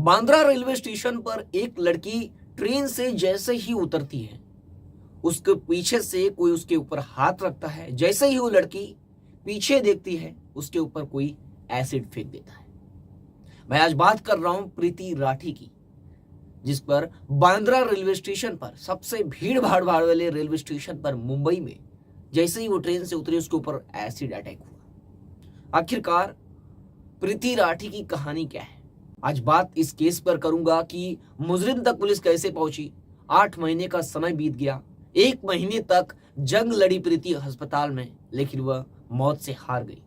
Bandra railway station पर एक लड़की ट्रेन से जैसे ही उतरती है, उसके पीछे से कोई उसके ऊपर हाथ रखता है। जैसे ही वो लड़की पीछे देखती है, उसके ऊपर कोई एसिड फेंक देता है। मैं आज बात कर रहा हूं प्रीति राठी की, जिस पर बांद्रा रेलवे स्टेशन पर, सबसे भीड़ भाड़ वाले रेलवे स्टेशन पर मुंबई में, जैसे ही वो ट्रेन से उतरी उसके ऊपर एसिड अटैक हुआ। आखिरकार प्रीति राठी की कहानी क्या है? आज बात इस केस पर करूंगा कि मुजरिम तक पुलिस कैसे पहुंची। 8 महीने का समय बीत गया, 1 महीने तक जंग लड़ी प्रीति अस्पताल में, लेकिन वह मौत से हार गई।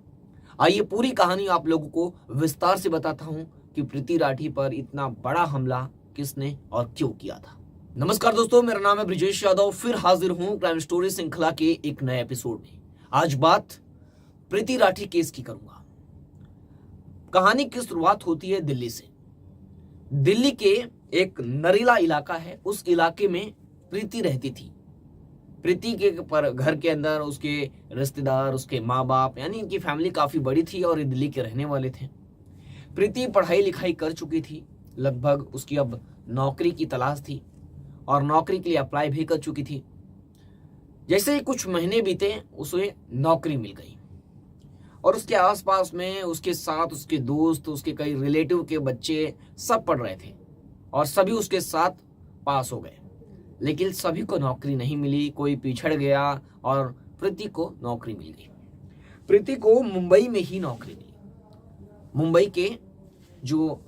आइए पूरी कहानी आप लोगों को विस्तार से बताता हूं कि प्रीति राठी पर इतना बड़ा हमला किसने और क्यों किया था। नमस्कार दोस्तों, मेरा नाम है ब्रिजेश यादव, फिर हाजिर हूं क्राइम स्टोरी श्रृंखला के एक नए एपिसोड में। आज बात प्रीति राठी केस की करूंगा। कहानी की शुरुआत होती है दिल्ली से। दिल्ली के एक नरीला इलाका है, उस इलाके में प्रीति रहती थी। प्रीति के पर घर के अंदर उसके रिश्तेदार, उसके माँ बाप, यानी इनकी फैमिली काफी बड़ी थी और ये दिल्ली के रहने वाले थे। प्रीति पढ़ाई लिखाई कर चुकी थी, लगभग उसकी अब नौकरी की तलाश थी और नौकरी के लिए अप्लाई भी कर चुकी थी। जैसे ही कुछ महीने बीते, उसे नौकरी मिल गई और उसके आसपास में उसके साथ उसके दोस्त, उसके कई रिलेटिव के बच्चे सब पढ़ रहे थे और सभी उसके साथ पास हो गए, लेकिन सभी को नौकरी नहीं मिली, कोई पिछड़ गया और प्रीति को नौकरी मिल गई। प्रीति को मुंबई में ही नौकरी मिली। मुंबई के जो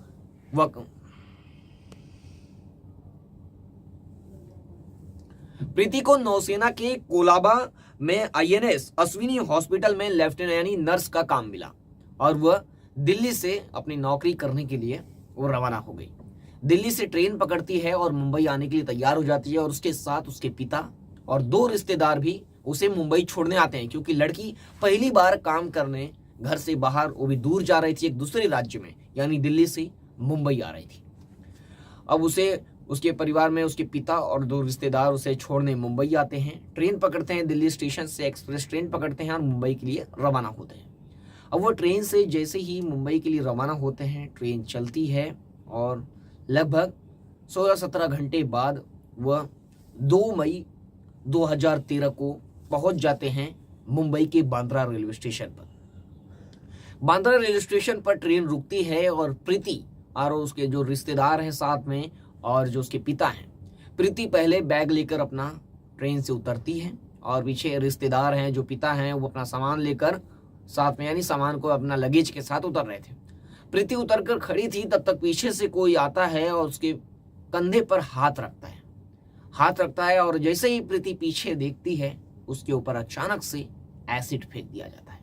प्रीति को नौसेना के कोलाबा में आईएनएस अश्विनी हॉस्पिटल में लेफ्टिनेंट यानी नर्स का काम मिला और वह दिल्ली से अपनी नौकरी करने के लिए वो रवाना हो गई। दिल्ली से ट्रेन पकड़ती है और मुंबई आने के लिए तैयार हो जाती है और उसके साथ उसके पिता और 2 रिश्तेदार भी उसे मुंबई छोड़ने आते हैं, क्योंकि लड़की पहली बार काम करने घर से बाहर, वो भी दूर जा रही थी, एक दूसरे राज्य में, यानी दिल्ली से मुंबई आ रही थी। अब उसे उसके परिवार में उसके पिता और 2 रिश्तेदार उसे छोड़ने मुंबई आते हैं। ट्रेन पकड़ते हैं, दिल्ली स्टेशन से एक्सप्रेस ट्रेन पकड़ते हैं और मुंबई के लिए रवाना होते हैं। अब वो ट्रेन से जैसे ही मुंबई के लिए रवाना होते हैं, ट्रेन चलती है और लगभग 16-17 घंटे बाद वह 2 मई 2013 को पहुंच जाते हैं मुंबई के बांद्रा रेलवे स्टेशन पर। बांद्रा रेलवे स्टेशन पर ट्रेन रुकती है और प्रीति और उसके जो रिश्तेदार हैं साथ में और जो उसके पिता हैं, प्रीति पहले बैग लेकर अपना ट्रेन से उतरती है और पीछे रिश्तेदार हैं, जो पिता हैं, वो अपना सामान लेकर साथ में, यानी सामान को अपना लगेज के साथ उतर रहे थे। प्रीति उतरकर खड़ी थी, तब तक पीछे से कोई आता है और उसके कंधे पर हाथ रखता है और जैसे ही प्रीति पीछे देखती है, उसके ऊपर अचानक से एसिड फेंक दिया जाता है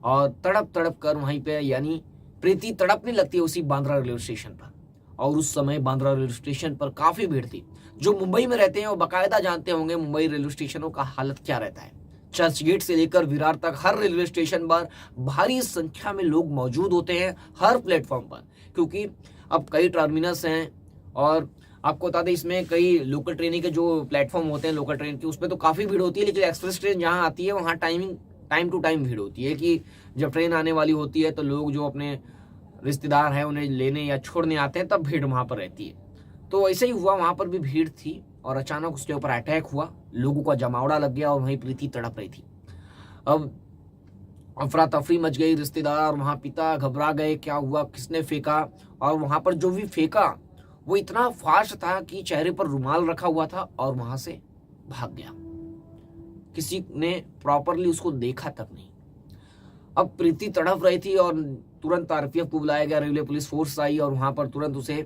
और तड़प तड़प कर वहीं पे, यानी प्रीति तड़पने लगती है उसी बांद्रा रेलवे स्टेशन पर। और उस समय बांद्रा रेलवे स्टेशन पर काफी भीड़ थी। जो मुंबई में रहते हैं वो बाकायदा जानते होंगे मुंबई रेलवे स्टेशनों का हालत क्या रहता है। चर्च गेट से लेकर विरार तक हर रेलवे स्टेशन पर भारी संख्या में लोग मौजूद होते हैं, हर प्लेटफॉर्म पर, क्योंकि अब कई टर्मिनस हैं और आपको बता दें इसमें कई लोकल ट्रेन के जो प्लेटफॉर्म होते हैं लोकल ट्रेन के, उसमें तो काफी भीड़ होती है, लेकिन एक्सप्रेस ट्रेन जहाँ आती है वहाँ टाइम टू टाइम भीड़ होती है कि जब ट्रेन आने वाली होती है तो लोग जो अपने रिश्तेदार हैं उन्हें लेने या छोड़ने आते हैं, तब भीड़ वहां पर रहती है। तो ऐसे ही हुआ, वहां पर भी भीड़ थी और अचानक उसके ऊपर अटैक हुआ, लोगों का जमावड़ा लग गया और वहीं प्रीति तड़प रही थी। अब अफरा तफरी मच गई, रिश्तेदार, वहां पिता घबरा गए, क्या हुआ, किसने फेंका, और वहां पर जो भी फेंका वो इतना फास्ट था कि चेहरे पर रुमाल रखा हुआ था और वहां से भाग गया। किसी ने प्रॉपरली उसको देखा तक नहीं। अब प्रीति तड़प रही थी और तुरंत आरपीएफ को बुलाया गया, रेलवे पुलिस फोर्स आई और वहां पर तुरंत उसे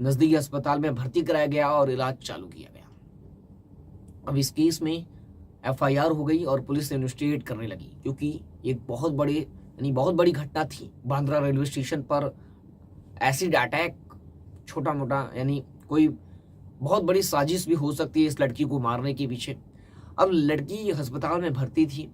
नजदीकी अस्पताल में भर्ती कराया गया और इलाज चालू किया गया। अब इस केस में एफआईआर हो गई और पुलिस इन्वेस्टिगेट करने लगी, क्योंकि एक बहुत बड़ी घटना थी। बांद्रा रेलवे स्टेशन पर एसिड अटैक छोटा मोटा, यानी कोई बहुत बड़ी साजिश भी हो सकती है इस लड़की को मारने के पीछे। अब लड़की अस्पताल में भर्ती थी।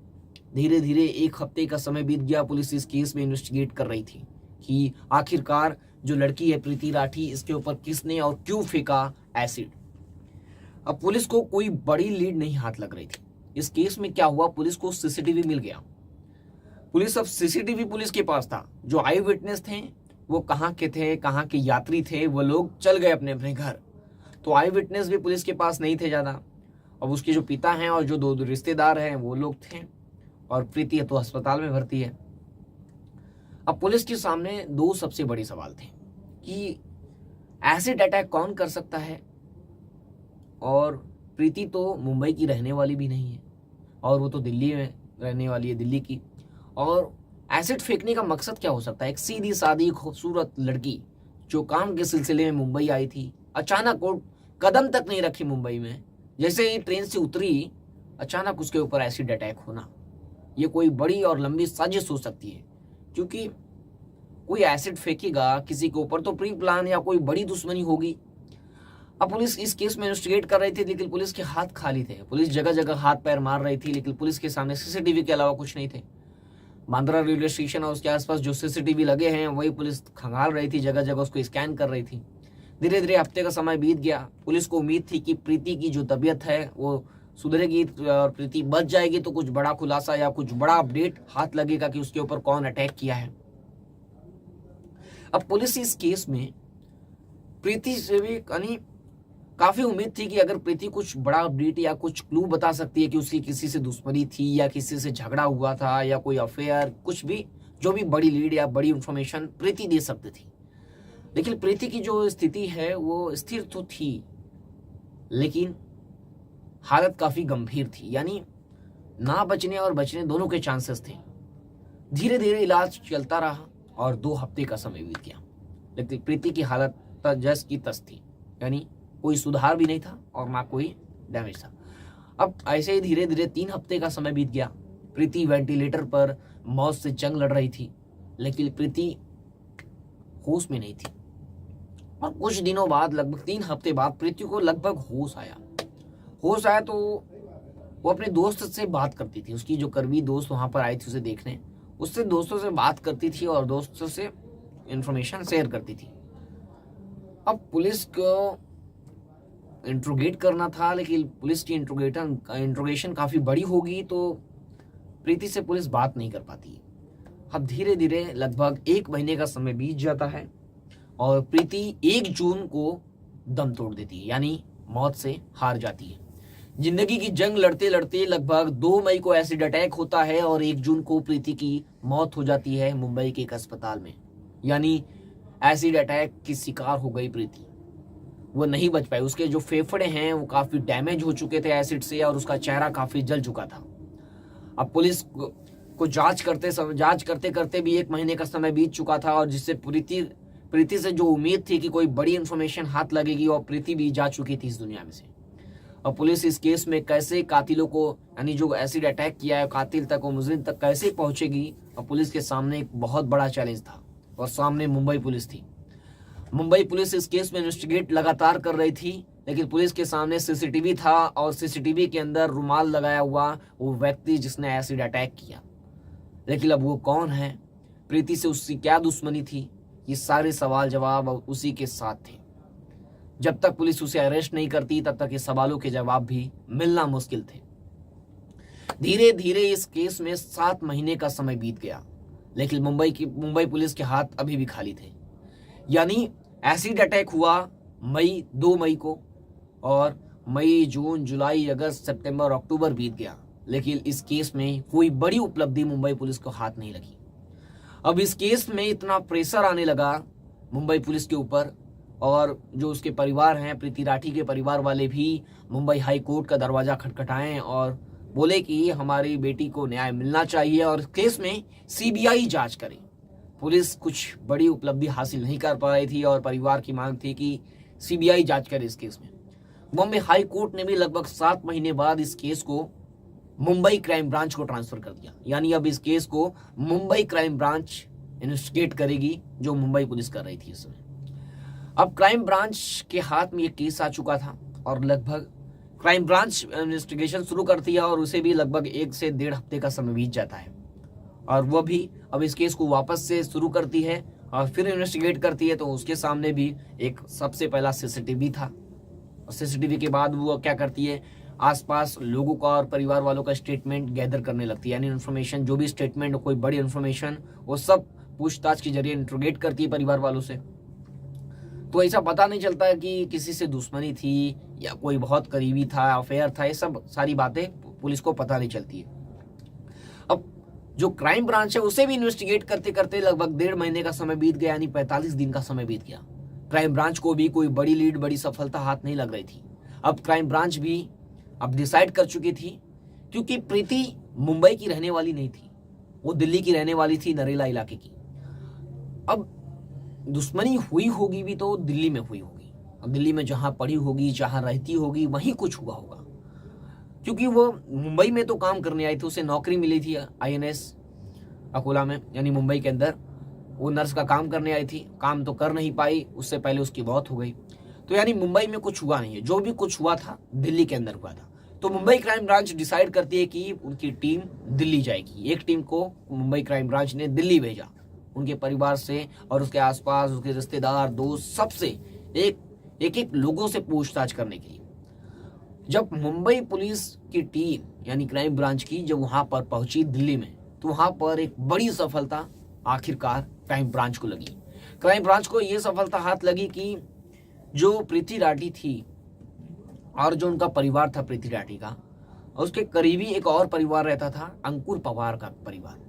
धीरे धीरे 1 हफ्ते का समय बीत गया। पुलिस इस केस में इन्वेस्टिगेट कर रही थी कि आखिरकार जो लड़की है प्रीति राठी, इसके ऊपर किसने और क्यों फेंका एसिड। अब पुलिस को कोई बड़ी लीड नहीं हाथ लग रही थी। इस केस में क्या हुआ, पुलिस को सीसीटीवी मिल गया। पुलिस अब सीसीटीवी पुलिस के पास था। जो आई विटनेस थे वो कहाँ के थे, कहाँ के यात्री थे, वो लोग चल गए अपने अपने घर। तो आई विटनेस भी पुलिस के पास नहीं थे ज़्यादा। अब उसके जो पिता हैं और जो दो रिश्तेदार हैं वो लोग थे, और प्रीति तो अस्पताल में भर्ती है। अब पुलिस के सामने दो सबसे बड़े सवाल थे कि एसिड अटैक कौन कर सकता है, और प्रीति तो मुंबई की रहने वाली भी नहीं है, और वो तो दिल्ली में रहने वाली है, दिल्ली की। और एसिड फेंकने का मकसद क्या हो सकता है? एक सीधी सादी खूबसूरत लड़की जो काम के सिलसिले में मुंबई आई थी, अचानक वो कदम तक नहीं रखी मुंबई में, जैसे ही ट्रेन से उतरी अचानक उसके ऊपर एसिड अटैक होना, ये कोई बड़ी और लंबी साजिश हो सकती है। क्योंकि कोई एसिड फेंकेगा किसी के ऊपर तो प्री प्लान या कोई बड़ी दुश्मनी होगी। अब पुलिस इस केस में इन्वेस्टिगेट कर रही थी, लेकिन पुलिस के हाथ खाली थे। पुलिस जगह जगह हाथ पैर मार रही थी, लेकिन पुलिस के सामने सीसीटीवी के अलावा कुछ नहीं थे। बांद्रा रेलवे स्टेशन और उसके आसपास जो सीसीटीवी लगे हैं वही पुलिस खंगाल रही थी, जगह जगह उसको स्कैन कर रही थी। धीरे धीरे हफ्ते का समय बीत गया। पुलिस को उम्मीद थी कि प्रीति की जो तबीयत है वो सुधरेगी और प्रीति बच जाएगी, तो कुछ बड़ा खुलासा या कुछ बड़ा अपडेट हाथ लगेगा कि उसके ऊपर कौन अटैक किया है। अब पुलिस इस केस में प्रीति से भी काफी उम्मीद थी कि अगर प्रीति कुछ बड़ा अपडेट या कुछ क्लू बता सकती है कि उसकी किसी से दुश्मनी थी या किसी से झगड़ा हुआ था या कोई अफेयर, कुछ भी, जो भी बड़ी लीड या बड़ी इंफॉर्मेशन प्रीति दे सकती थी। लेकिन प्रीति की जो स्थिति है वो स्थिर तो थी, लेकिन हालत काफी गंभीर थी, यानी ना बचने और बचने दोनों के चांसेस थे। धीरे धीरे इलाज चलता रहा और 2 हफ्ते का समय बीत गया, लेकिन प्रीति की हालत जस की तस थी, यानी कोई सुधार भी नहीं था और ना कोई डैमेज था। अब ऐसे ही धीरे धीरे 3 हफ्ते का समय बीत गया। प्रीति वेंटिलेटर पर मौत से जंग लड़ रही थी, लेकिन प्रीति होश में नहीं थी। और कुछ दिनों बाद, लगभग 3 हफ्ते बाद, प्रीति को लगभग होश आया तो वो अपने दोस्त से बात करती थी। उसकी जो करीबी दोस्त वहां पर आई थी उसे देखने, उससे दोस्तों से बात करती थी और दोस्तों से इंफॉर्मेशन शेयर करती थी। अब पुलिस को इंट्रोगेट करना था, लेकिन पुलिस की इंट्रोगेशन काफी बड़ी होगी तो प्रीति से पुलिस बात नहीं कर पाती है। अब धीरे धीरे लगभग 1 महीने का समय बीत जाता है और प्रीति 1 जून को दम तोड़ देती है, यानी मौत से हार जाती है। जिंदगी की जंग लड़ते लड़ते लगभग 2 मई को एसिड अटैक होता है और 1 जून को प्रीति की मौत हो जाती है मुंबई के एक अस्पताल में। यानी एसिड अटैक की शिकार हो गई प्रीति, वो नहीं बच पाई। उसके जो फेफड़े हैं वो काफी डैमेज हो चुके थे एसिड से और उसका चेहरा काफी जल चुका था। अब पुलिस को जांच करते करते भी 1 महीने का समय बीत चुका था, और जिससे प्रीति से जो उम्मीद थी कि कोई बड़ी इंफॉर्मेशन हाथ लगेगी, और प्रीति भी जा चुकी थी इस दुनिया में से। और पुलिस इस केस में कैसे कातिलों को, यानी जो एसिड अटैक किया है, कातिल तक और मुजरिम तक कैसे पहुंचेगी, और पुलिस के सामने एक बहुत बड़ा चैलेंज था, और सामने मुंबई पुलिस थी। मुंबई पुलिस इस केस में इन्वेस्टिगेट लगातार कर रही थी, लेकिन पुलिस के सामने सीसीटीवी था और सीसीटीवी के अंदर रुमाल लगाया हुआ वो व्यक्ति जिसने एसिड अटैक किया। लेकिन अब वो कौन है, प्रीति से उसकी क्या दुश्मनी थी, ये सारे सवाल जवाब उसी के साथ थे। जब तक पुलिस उसे अरेस्ट नहीं करती तब तक ये सवालों के जवाब भी मिलना मुश्किल थे। धीरे धीरे इस केस में 7 महीने का समय बीत गया, लेकिन मुंबई पुलिस के हाथ अभी भी खाली थे। यानी एसिड अटैक हुआ 2 मई को, और मई, जून, जुलाई, अगस्त, सितंबर, अक्टूबर बीत गया, लेकिन इस केस में कोई बड़ी उपलब्धि मुंबई पुलिस को हाथ नहीं लगी। अब इस केस में इतना प्रेशर आने लगा मुंबई पुलिस के ऊपर, और जो उसके परिवार हैं, प्रीति राठी के परिवार वाले भी मुंबई हाई कोर्ट का दरवाजा खटखटाएं और बोले कि हमारी बेटी को न्याय मिलना चाहिए और केस में सीबीआई जांच करे। पुलिस कुछ बड़ी उपलब्धि हासिल नहीं कर पा रही थी और परिवार की मांग थी कि सीबीआई जांच करे इस केस में। बॉम्बे हाई कोर्ट ने भी लगभग 7 महीने बाद इस केस को मुंबई क्राइम ब्रांच को ट्रांसफर कर दिया। यानी अब इस केस को मुंबई क्राइम ब्रांच इन्वेस्टिगेट करेगी, जो मुंबई पुलिस कर रही थी इस समय। अब क्राइम ब्रांच के हाथ में ये केस आ चुका था और लगभग क्राइम ब्रांच इन्वेस्टिगेशन शुरू करती है और उसे भी लगभग 1 से 1.5 हफ्ते का समय बीत जाता है, और वह भी अब इस केस को वापस से शुरू करती है और फिर इन्वेस्टिगेट करती है। तो उसके सामने भी एक सबसे पहला सीसीटीवी था, और सीसीटीवी के बाद वो क्या करती है, आसपास लोगों का और परिवार वालों का स्टेटमेंट गैदर करने लगती है। यानी इन्फॉर्मेशन, जो भी स्टेटमेंट, कोई बड़ी इन्फॉर्मेशन, वो सब पूछताछ के जरिए इंट्रोगेट करती है परिवार वालों से। तो ऐसा पता नहीं चलता है कि किसी से दुश्मनी थी या कोई बहुत करीबी था, अफेयर था, ये सब सारी बातें पुलिस को पता नहीं चलती है। अब जो क्राइम ब्रांच है उसे भी इन्वेस्टिगेट करते करते लगभग 1.5 महीने का समय बीत गया, यानी 45 दिन का समय बीत गया। क्राइम ब्रांच को भी कोई बड़ी लीड, बड़ी सफलता हाथ नहीं लग रही थी। अब क्राइम ब्रांच भी अब डिसाइड कर चुकी थी, क्योंकि प्रीति मुंबई की रहने वाली नहीं थी, वो दिल्ली की रहने वाली थी, नरेला इलाके की। अब दुश्मनी हुई होगी भी तो दिल्ली में हुई होगी। अब दिल्ली में जहां पढ़ी होगी, जहां रहती होगी, वहीं कुछ हुआ होगा, क्योंकि वो मुंबई में तो काम करने आई थी, उसे नौकरी मिली थी INS अकोला में, यानी मुंबई के अंदर। वो नर्स का काम करने आई थी, काम तो कर नहीं पाई, उससे पहले उसकी मौत हो गई। तो यानी मुंबई में कुछ हुआ नहीं है, जो भी कुछ हुआ था दिल्ली के अंदर हुआ था। तो मुंबई क्राइम ब्रांच डिसाइड करती है कि उनकी टीम दिल्ली जाएगी। एक टीम को मुंबई क्राइम ब्रांच ने दिल्ली भेजा, उनके परिवार से और उसके आसपास उसके रिश्तेदार, दोस्त, सबसे एक लोगों से पूछताछ करने के लिए। जब मुंबई पुलिस की टीम यानी क्राइम ब्रांच की जब वहां पर पहुंची दिल्ली में, तो वहां पर एक बड़ी सफलता आखिरकार क्राइम ब्रांच को लगी। क्राइम ब्रांच को यह सफलता हाथ लगी कि जो प्रीति राठी थी और जो उनका परिवार था प्रीति राठी का, उसके करीबी एक और परिवार रहता था, अंकुर पवार का परिवार।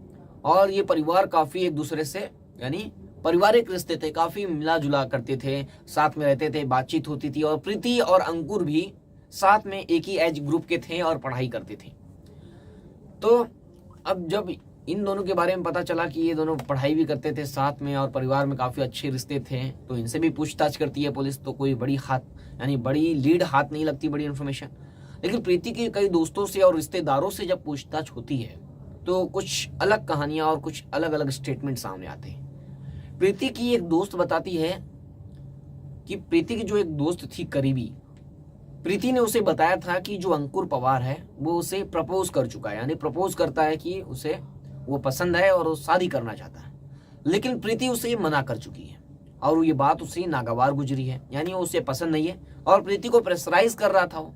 और ये परिवार काफी एक दूसरे से यानी पारिवारिक रिश्ते थे, काफी मिला जुला करते थे, साथ में रहते थे, बातचीत होती थी। और प्रीति और अंकुर भी साथ में एक ही एज ग्रुप के थे और पढ़ाई करते थे। तो अब जब इन दोनों के बारे में पता चला कि ये दोनों पढ़ाई भी करते थे साथ में और परिवार में काफी अच्छे रिश्ते थे, तो इनसे भी पूछताछ करती है पुलिस। तो कोई बड़ी लीड हाथ नहीं लगती, बड़ी इन्फॉर्मेशन। लेकिन प्रीति के कई दोस्तों से और रिश्तेदारों से जब पूछताछ होती है तो कुछ अलग कहानियां और कुछ अलग अलग स्टेटमेंट सामने आते हैं। प्रीति की एक दोस्त बताती है कि प्रीति की जो एक दोस्त थी करीबी, प्रीति ने उसे बताया था कि जो अंकुर पवार है वो उसे प्रपोज कर चुका है, यानी प्रपोज करता है कि उसे वो पसंद है और वो शादी करना चाहता है। लेकिन प्रीति उसे मना कर चुकी है और ये बात उसे नागवार गुजरी है, यानी वो उसे पसंद नहीं है और प्रीति को प्रेशराइज कर रहा था वो।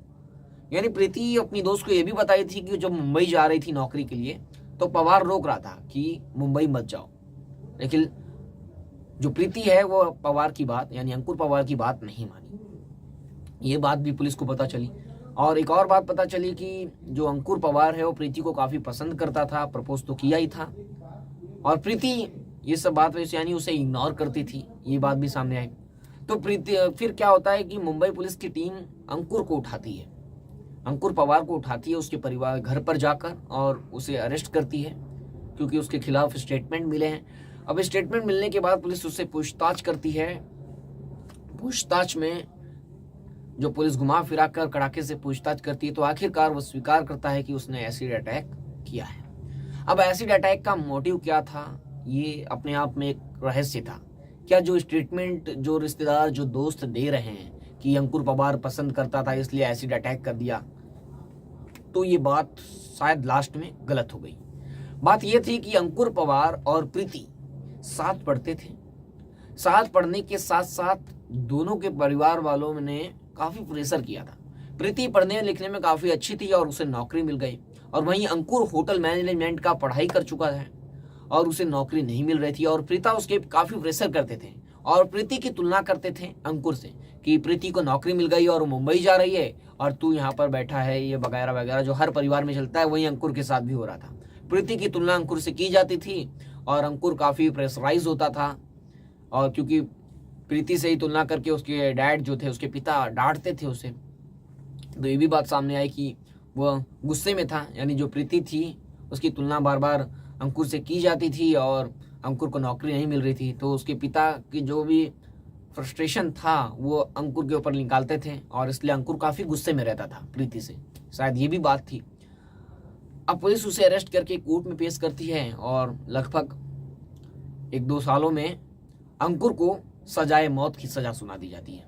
यानी प्रीति अपनी दोस्त को ये भी बताई थी कि जब मुंबई जा रही थी नौकरी के लिए तो पवार रोक रहा था कि मुंबई मत जाओ। लेकिन जो प्रीति है वो पवार की बात यानी अंकुर पवार की बात नहीं मानी। ये बात भी पुलिस को पता चली। और एक और बात पता चली कि जो अंकुर पवार है वो प्रीति को काफी पसंद करता था, प्रपोज तो किया ही था, और प्रीति ये सब बात वैसे यानी उसे इग्नोर करती थी, ये बात भी सामने आई। तो प्रीति फिर क्या होता है कि मुंबई पुलिस की टीम अंकुर को उठाती है, अंकुर पवार को उठाती है उसके परिवार घर पर जाकर और उसे अरेस्ट करती है, क्योंकि उसके खिलाफ स्टेटमेंट मिले हैं। अब स्टेटमेंट मिलने के बाद पुलिस उससे पूछताछ करती है। पूछताछ में जो पुलिस घुमा फिरा कर कड़ाके से पूछताछ करती है तो आखिरकार वो स्वीकार करता है कि उसने एसिड अटैक किया है। अब एसिड अटैक का मोटिव क्या था, ये अपने आप में एक रहस्य था। क्या जो स्टेटमेंट जो रिश्तेदार जो दोस्त दे रहे हैं कि अंकुर पवार पसंद करता था इसलिए एसिड अटैक कर दिया, तो ये बात शायद लास्ट में गलत हो गई। बात ये थी कि अंकुर पवार और प्रीति साथ पढ़ते थे। साथ पढ़ने के साथ साथ दोनों के परिवार वालों ने काफी प्रेशर किया था। प्रीति पढ़ने लिखने में काफी अच्छी थी और उसे नौकरी मिल गई, और वहीं अंकुर होटल मैनेजमेंट का पढ़ाई कर चुका है और उसे नौकरी नहीं मिल रही थी। और प्रीता उसके काफी प्रेशर करते थे और प्रीति की तुलना करते थे अंकुर से कि प्रीति को नौकरी मिल गई और वो मुंबई जा रही है और तू यहाँ पर बैठा है, ये वगैरह वगैरह जो हर परिवार में चलता है, वही अंकुर के साथ भी हो रहा था। प्रीति की तुलना अंकुर से की जाती थी और अंकुर काफी प्रेशराइज होता था, और क्योंकि प्रीति से ही तुलना करके उसके डैड जो थे, उसके पिता डांटते थे उसे। तो ये भी बात सामने आई कि वह गुस्से में था, यानी जो प्रीति थी उसकी तुलना बार बार अंकुर से की जाती थी और अंकुर को नौकरी नहीं मिल रही थी। तो उसके पिता की जो भी फ्रस्ट्रेशन था वो अंकुर के ऊपर निकालते थे और इसलिए अंकुर काफी गुस्से में रहता था प्रीति से, शायद ये भी बात थी। अब पुलिस उसे अरेस्ट करके कोर्ट में पेश करती है और लगभग 1-2 सालों में अंकुर को सजाए मौत की सजा सुना दी जाती है।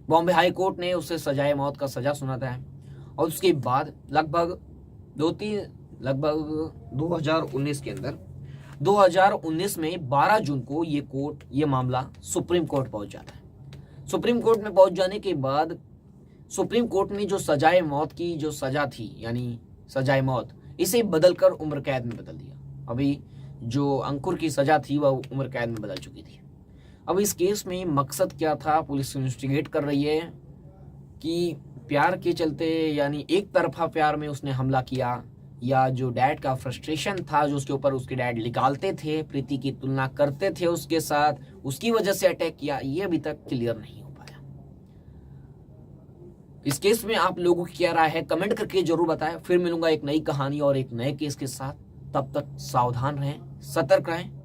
बॉम्बे हाई कोर्ट ने उसे सजाए मौत का सजा सुनाता है और उसके बाद लगभग 2019 के अंदर 2019 में 12 जून को ये मामला सुप्रीम कोर्ट पहुंच जाता है। सुप्रीम कोर्ट में पहुंच जाने के बाद सुप्रीम कोर्ट ने जो सजाए मौत की जो सजा थी यानी सजाए मौत, इसे बदलकर उम्र कैद में बदल दिया। अभी जो अंकुर की सजा थी वह उम्र कैद में बदल चुकी थी। अब इस केस में मकसद क्या था, पुलिस इन्वेस्टिगेट कर रही है कि प्यार के चलते यानी एक तरफा प्यार में उसने हमला किया, या जो डैड का फ्रस्ट्रेशन था जो उसके ऊपर उसके डैड निकालते थे, प्रीति की तुलना करते थे उसके साथ, उसकी वजह से अटैक किया, ये अभी तक क्लियर नहीं हो पाया। इस केस में आप लोगों की क्या राय है कमेंट करके जरूर बताएं। फिर मिलूंगा एक नई कहानी और एक नए केस के साथ। तब तक सावधान रहें, सतर्क रहें।